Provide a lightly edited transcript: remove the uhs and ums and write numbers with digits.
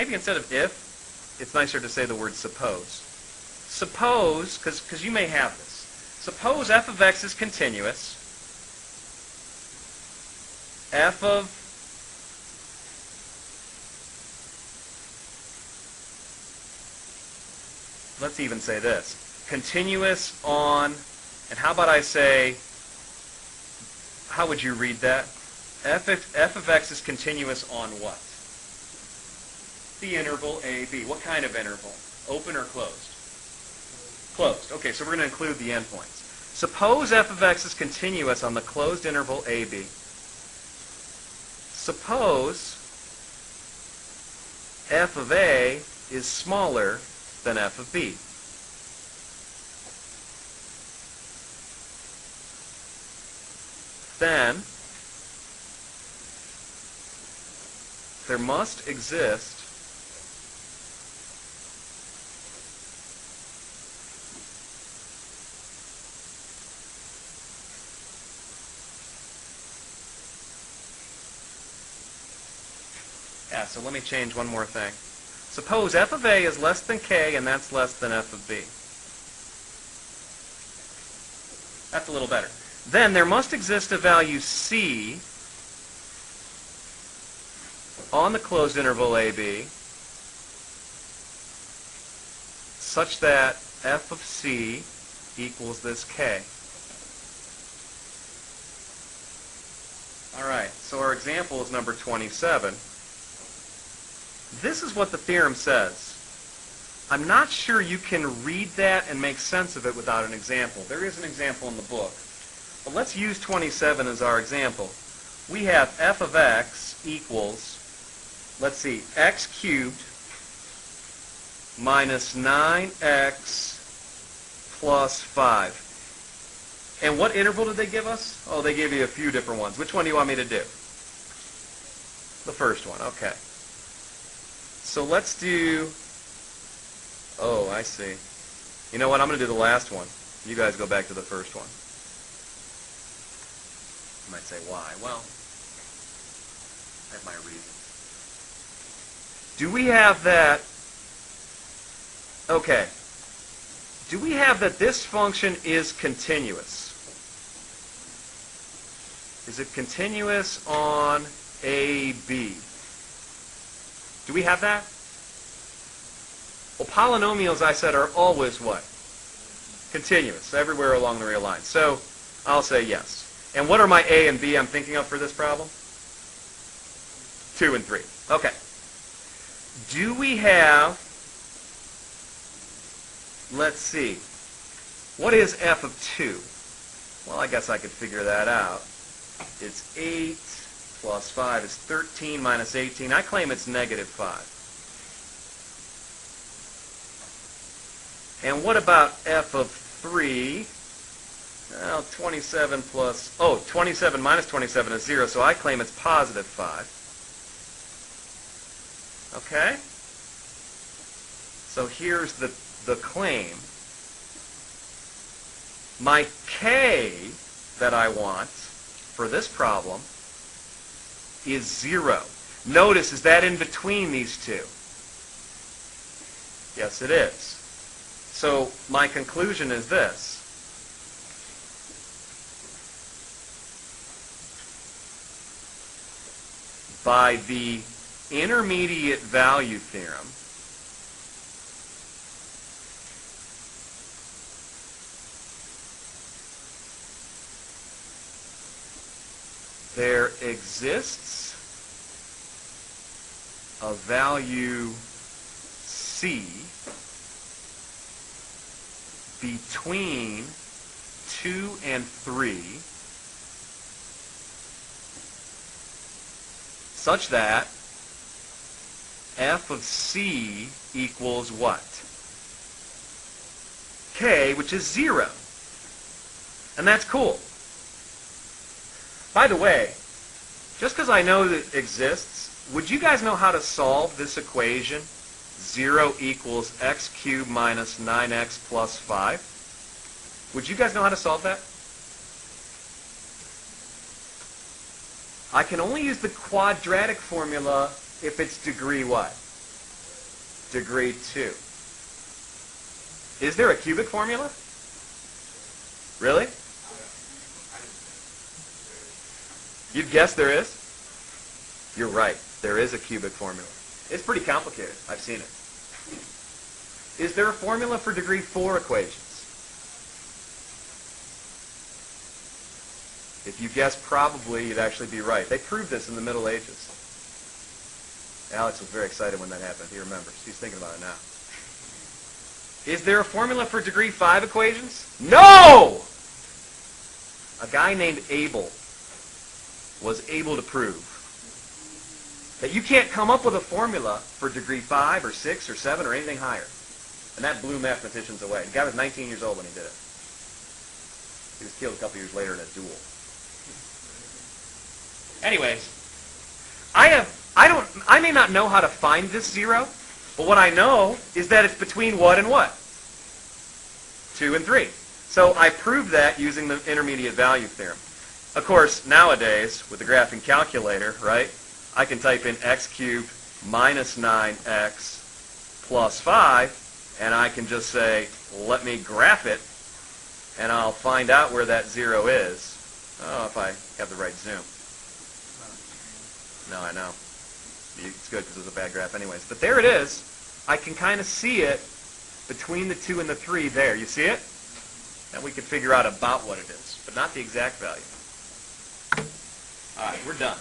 maybe instead of if, it's nicer to say the word suppose. Suppose, because you may have this. Suppose f of x is continuous. F of let's even say this. Continuous on, and how about I say, how would you read that? F of x is continuous on what? The interval a, b. What kind of interval? Open or closed? Closed. Okay, so we're going to include the endpoints. Suppose f of x is continuous on the closed interval a, b. Suppose f of a is smaller than f of b. Then there must exist so let me change one more thing. Suppose f of a is less than k and that's less than f of b. That's a little better. Then there must exist a value c on the closed interval AB such that f of c equals this k. All right, so our example is number 27. This is what the theorem says. I'm not sure you can read that and make sense of it without an example. There is an example in the book. But let's use 27 as our example. We have f of x equals, let's see, x cubed minus 9x plus 5. And what interval did they give us? Oh, they gave you a few different ones. Which one do you want me to do? The first one, okay. So let's do, oh, I see. You know what, I'm going to do the last one. You guys go back to the first one. You might say, why? Well, I have my reasons. Do we have that, okay, do we have that this function is continuous? Is it continuous on AB? Do we have that? Well, polynomials, I said, are always what? Continuous, everywhere along the real line. So I'll say yes. And what are my A and B I'm thinking of for this problem? 2 and 3. Okay. Do we have, let's see, what is f of 2? Well, I guess I could figure that out. It's 8 plus 5 is 13 minus 18. I claim it's negative 5. And what about f of 3? Well, 27 plus, 27 minus 27 is 0, so I claim it's positive 5. Okay? So here's the claim. My k that I want for this problem is 0. Notice, is that in between these two? Yes, it is. So my conclusion is this. By the intermediate value theorem, there exists a value c between 2 and 3 such that f of c equals what? K, which is 0. And that's cool. By the way, just because I know that it exists, would you guys know how to solve this equation? 0 equals x cubed minus 9x plus 5. Would you guys know how to solve that? I can only use the quadratic formula if it's degree what? degree 2. Is there a cubic formula? Really? You'd guess there is? You're right. There is a cubic formula. It's pretty complicated. I've seen it. Is there a formula for degree 4 equations? If you guess probably, you'd actually be right. They proved this in the Middle Ages. Alex was very excited when that happened. He remembers. He's thinking about it now. Is there a formula for degree 5 equations? No! A guy named Abel was able to prove that you can't come up with a formula for degree 5 or 6 or 7 or anything higher. And that blew mathematicians away. The guy was 19 years old when he did it. He was killed a couple years later in a duel. Anyways, I may not know how to find this 0, but what I know is that it's between what and what? 2 and 3. So I proved that using the intermediate value theorem. Of course, nowadays, with the graphing calculator, right, I can type in x cubed minus 9x plus 5, and I can just say, let me graph it, and I'll find out where that 0 is. Oh, if I have the right zoom. No, I know. It's good because it was a bad graph anyways. But there it is. I can kind of see it between the 2 and the 3 there. You see it? And we can figure out about what it is, but not the exact value. All right, we're done.